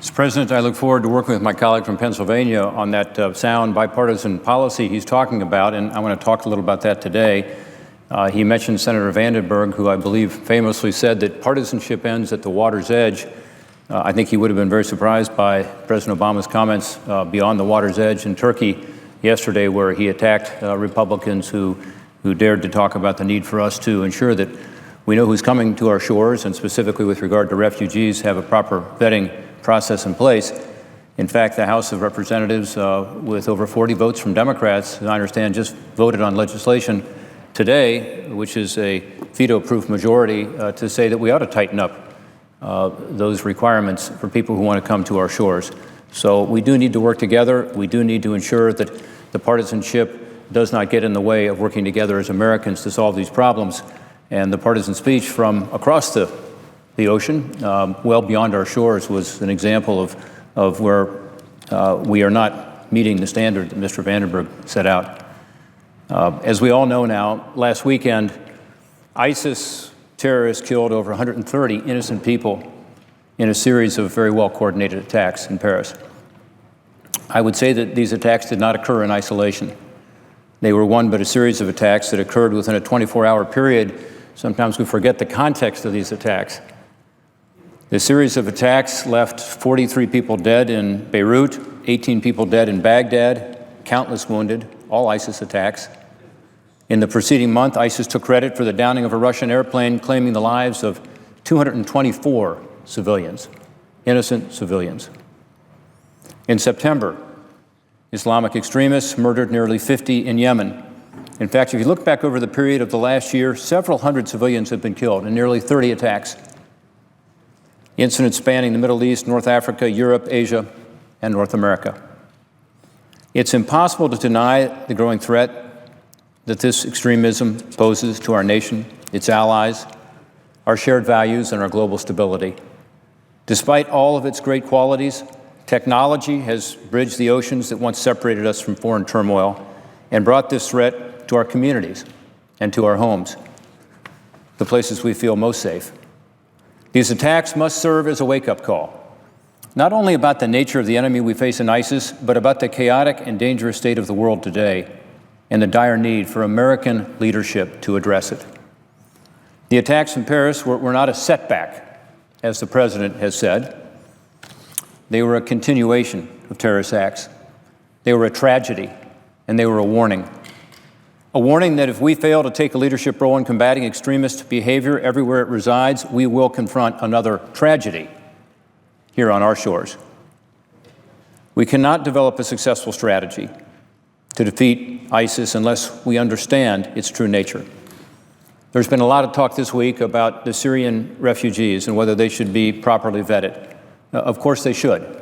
Mr. President, I look forward to working with my colleague from Pennsylvania on that sound bipartisan policy he's talking about, and I want to talk a little about that today. He mentioned Senator Vandenberg, who I believe famously said that partisanship ends at the water's edge. I think he would have been very surprised by President Obama's comments beyond the water's edge in Turkey yesterday, where he attacked Republicans who dared to talk about the need for us to ensure that we know who's coming to our shores, and specifically with regard to refugees, have a proper vetting process in place. In fact, the House of Representatives, with over 40 votes from Democrats, as I understand, just voted on legislation today, which is a veto-proof majority, to say that we ought to tighten up those requirements for people who want to come to our shores. So we do need to work together. We do need to ensure that the partisanship does not get in the way of working together as Americans to solve these problems. And the partisan speech from across the ocean, well beyond our shores, was an example of where we are not meeting the standard that Mr. Vandenberg set out. As we all know now, last weekend, ISIS terrorists killed over 130 innocent people in a series of very well-coordinated attacks in Paris. I would say that these attacks did not occur in isolation. They were one but a series of attacks that occurred within a 24-hour period. Sometimes we forget the context of these attacks. The series of attacks left 43 people dead in Beirut, 18 people dead in Baghdad, countless wounded, all ISIS attacks. In the preceding month, ISIS took credit for the downing of a Russian airplane, claiming the lives of 224 civilians, innocent civilians. In September, Islamic extremists murdered nearly 50 in Yemen. In fact, if you look back over the period of the last year, several hundred civilians have been killed in nearly 30 attacks. Incidents spanning the Middle East, North Africa, Europe, Asia, and North America. It's impossible to deny the growing threat that this extremism poses to our nation, its allies, our shared values, and our global stability. Despite all of its great qualities, technology has bridged the oceans that once separated us from foreign turmoil and brought this threat to our communities and to our homes, the places we feel most safe. These attacks must serve as a wake-up call, not only about the nature of the enemy we face in ISIS, but about the chaotic and dangerous state of the world today and the dire need for American leadership to address it. The attacks in Paris were not a setback, as the president has said. They were a continuation of terrorist acts. They were a tragedy, and they were a warning. A warning that if we fail to take a leadership role in combating extremist behavior everywhere it resides, we will confront another tragedy here on our shores. We cannot develop a successful strategy to defeat ISIS unless we understand its true nature. There's been a lot of talk this week about the Syrian refugees and whether they should be properly vetted. Of course they should.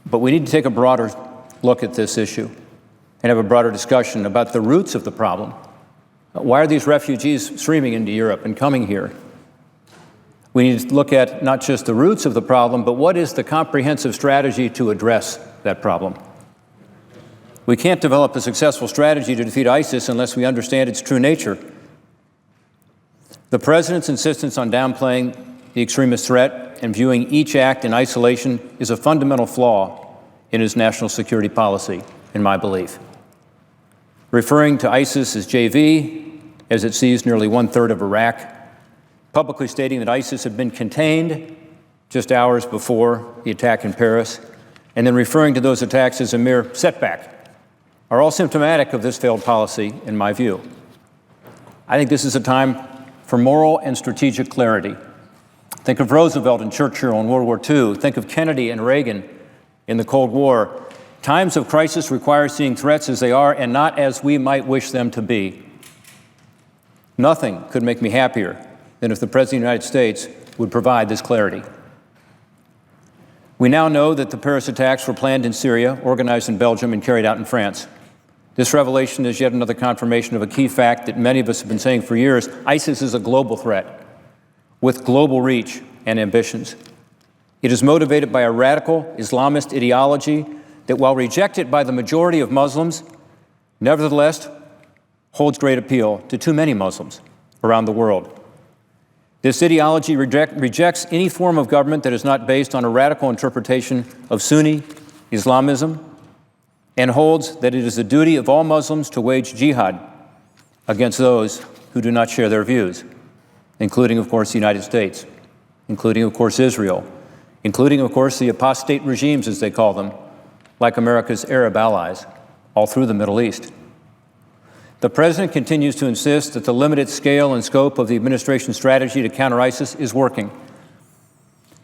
But we need to take a broader look at this issue and have a broader discussion about the roots of the problem. Why are these refugees streaming into Europe and coming here? We need to look at not just the roots of the problem, but what is the comprehensive strategy to address that problem? We can't develop a successful strategy to defeat ISIS unless we understand its true nature. The president's insistence on downplaying the extremist threat and viewing each act in isolation is a fundamental flaw in his national security policy, in my belief. Referring to ISIS as JV, as it seized nearly one-third of Iraq, publicly stating that ISIS had been contained just hours before the attack in Paris, and then referring to those attacks as a mere setback, are all symptomatic of this failed policy, in my view. I think this is a time for moral and strategic clarity. Think of Roosevelt and Churchill in World War II. Think of Kennedy and Reagan in the Cold War. Times of crisis require seeing threats as they are and not as we might wish them to be. Nothing could make me happier than if the President of the United States would provide this clarity. We now know that the Paris attacks were planned in Syria, organized in Belgium, and carried out in France. This revelation is yet another confirmation of a key fact that many of us have been saying for years: ISIS is a global threat with global reach and ambitions. It is motivated by a radical Islamist ideology that, while rejected by the majority of Muslims, nevertheless holds great appeal to too many Muslims around the world. This ideology rejects any form of government that is not based on a radical interpretation of Sunni Islamism and holds that it is the duty of all Muslims to wage jihad against those who do not share their views, including, of course, the United States, including, of course, Israel, including, of course, the apostate regimes, as they call them, like America's Arab allies, all through the Middle East. The President continues to insist that the limited scale and scope of the administration's strategy to counter ISIS is working.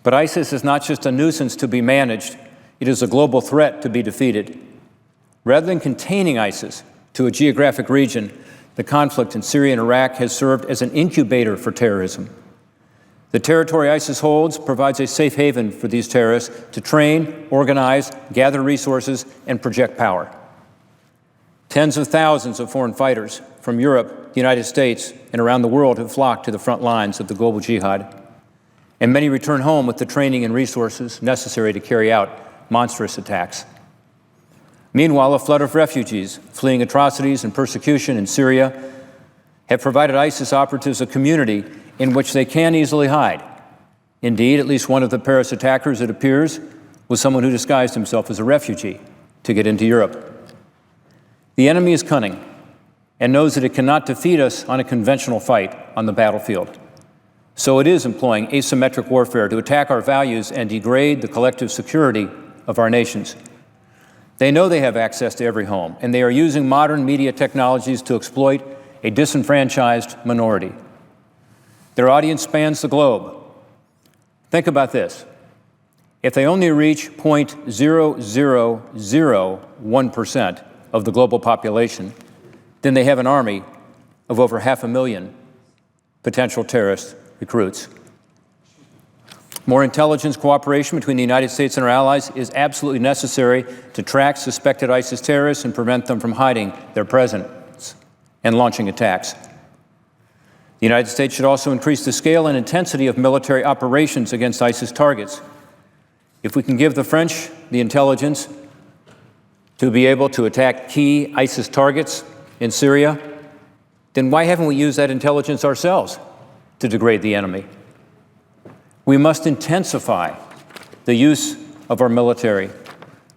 But ISIS is not just a nuisance to be managed, it is a global threat to be defeated. Rather than containing ISIS to a geographic region, the conflict in Syria and Iraq has served as an incubator for terrorism. The territory ISIS holds provides a safe haven for these terrorists to train, organize, gather resources, and project power. Tens of thousands of foreign fighters from Europe, the United States, and around the world have flocked to the front lines of the global jihad, and many return home with the training and resources necessary to carry out monstrous attacks. Meanwhile, a flood of refugees fleeing atrocities and persecution in Syria have provided ISIS operatives a community in which they can easily hide. Indeed, at least one of the Paris attackers, it appears, was someone who disguised himself as a refugee to get into Europe. The enemy is cunning and knows that it cannot defeat us on a conventional fight on the battlefield. So it is employing asymmetric warfare to attack our values and degrade the collective security of our nations. They know they have access to every home, and they are using modern media technologies to exploit a disenfranchised minority. Their audience spans the globe. Think about this. If they only reach 0.0001% of the global population, then they have an army of over 500,000 potential terrorist recruits. More intelligence cooperation between the United States and our allies is absolutely necessary to track suspected ISIS terrorists and prevent them from hiding their presence and launching attacks. The United States should also increase the scale and intensity of military operations against ISIS targets. If we can give the French the intelligence to be able to attack key ISIS targets in Syria, then why haven't we used that intelligence ourselves to degrade the enemy? We must intensify the use of our military.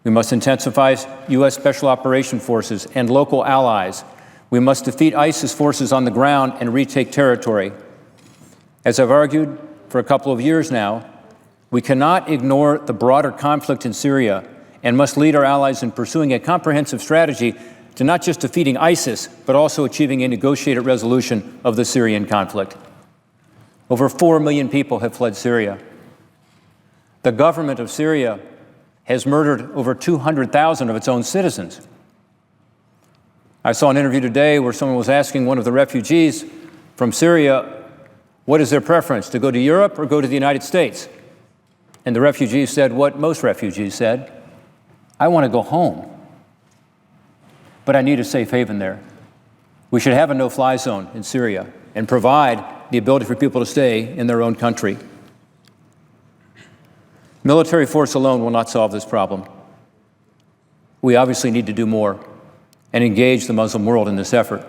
We must intensify U.S. Special Operation Forces and local allies. We must defeat ISIS forces on the ground and retake territory. As I've argued for a couple of years now, we cannot ignore the broader conflict in Syria and must lead our allies in pursuing a comprehensive strategy to not just defeating ISIS, but also achieving a negotiated resolution of the Syrian conflict. Over 4 million people have fled Syria. The government of Syria has murdered over 200,000 of its own citizens. I saw an interview today where someone was asking one of the refugees from Syria, what is their preference, to go to Europe or go to the United States? And the refugee said what most refugees said, I want to go home, but I need a safe haven there. We should have a no-fly zone in Syria and provide the ability for people to stay in their own country. Military force alone will not solve this problem. We obviously need to do more and engage the Muslim world in this effort,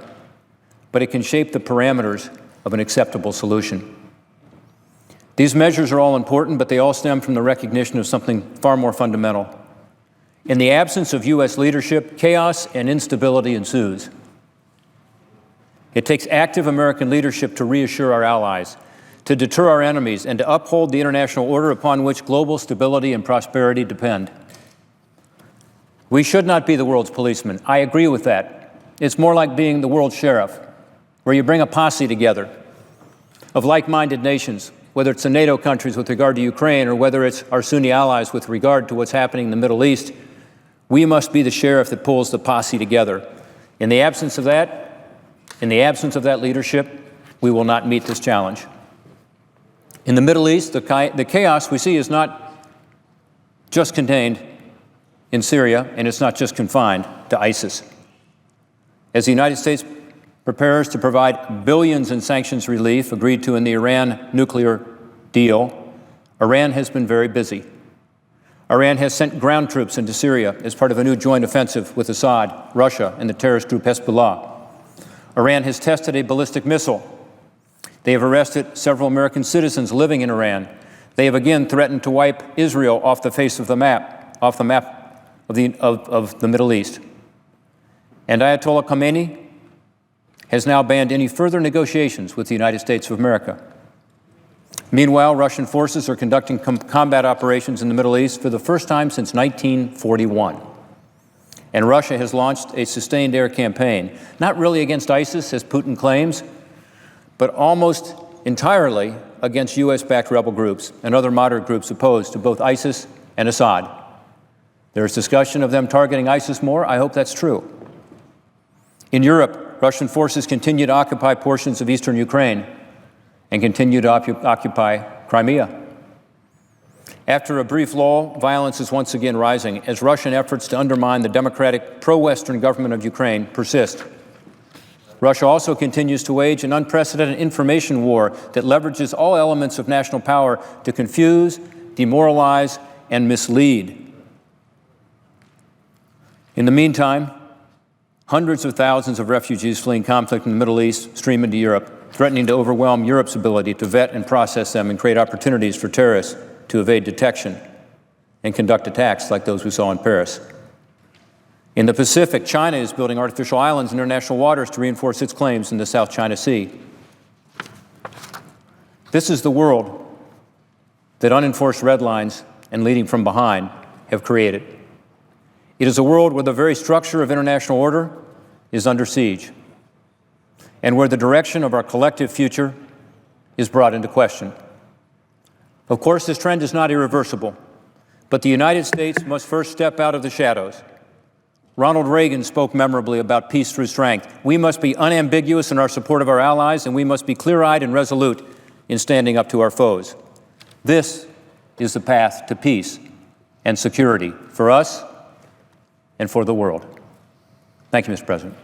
but it can shape the parameters of an acceptable solution. These measures are all important, but they all stem from the recognition of something far more fundamental. In the absence of U.S. leadership, chaos and instability ensues. It takes active American leadership to reassure our allies, to deter our enemies, and to uphold the international order upon which global stability and prosperity depend. We should not be the world's policeman. I agree with that. It's more like being the world's sheriff, where you bring a posse together of like-minded nations, whether it's the NATO countries with regard to Ukraine or whether it's our Sunni allies with regard to what's happening in the Middle East. We must be the sheriff that pulls the posse together. In the absence of that leadership, we will not meet this challenge. In the Middle East, the chaos we see is not just contained in Syria, and it's not just confined to ISIS. As the United States prepares to provide billions in sanctions relief agreed to in the Iran nuclear deal, Iran has been very busy. Iran has sent ground troops into Syria as part of a new joint offensive with Assad, Russia, and the terrorist group Hezbollah. Iran has tested a ballistic missile They have arrested several American citizens living in Iran. They have again threatened to wipe Israel off the face of the map, of the Middle East. And Ayatollah Khamenei has now banned any further negotiations with the United States of America. Meanwhile, Russian forces are conducting combat operations in the Middle East for the first time since 1941. And Russia has launched a sustained air campaign, not really against ISIS, as Putin claims, but almost entirely against U.S.-backed rebel groups and other moderate groups opposed to both ISIS and Assad. There is discussion of them targeting ISIS more. I hope that's true. In Europe, Russian forces continue to occupy portions of eastern Ukraine and continue to occupy Crimea. After a brief lull, violence is once again rising as Russian efforts to undermine the democratic, pro-Western government of Ukraine persist. Russia also continues to wage an unprecedented information war that leverages all elements of national power to confuse, demoralize, and mislead. In the meantime, hundreds of thousands of refugees fleeing conflict in the Middle East stream into Europe, threatening to overwhelm Europe's ability to vet and process them and create opportunities for terrorists to evade detection and conduct attacks like those we saw in Paris. In the Pacific, China is building artificial islands in international waters to reinforce its claims in the South China Sea. This is the world that unenforced red lines and leading from behind have created. It is a world where the very structure of international order is under siege, and where the direction of our collective future is brought into question. Of course, this trend is not irreversible, but the United States must first step out of the shadows. Ronald Reagan spoke memorably about peace through strength. We must be unambiguous in our support of our allies, and we must be clear-eyed and resolute in standing up to our foes. This is the path to peace and security for us and for the world. Thank you, Mr. President.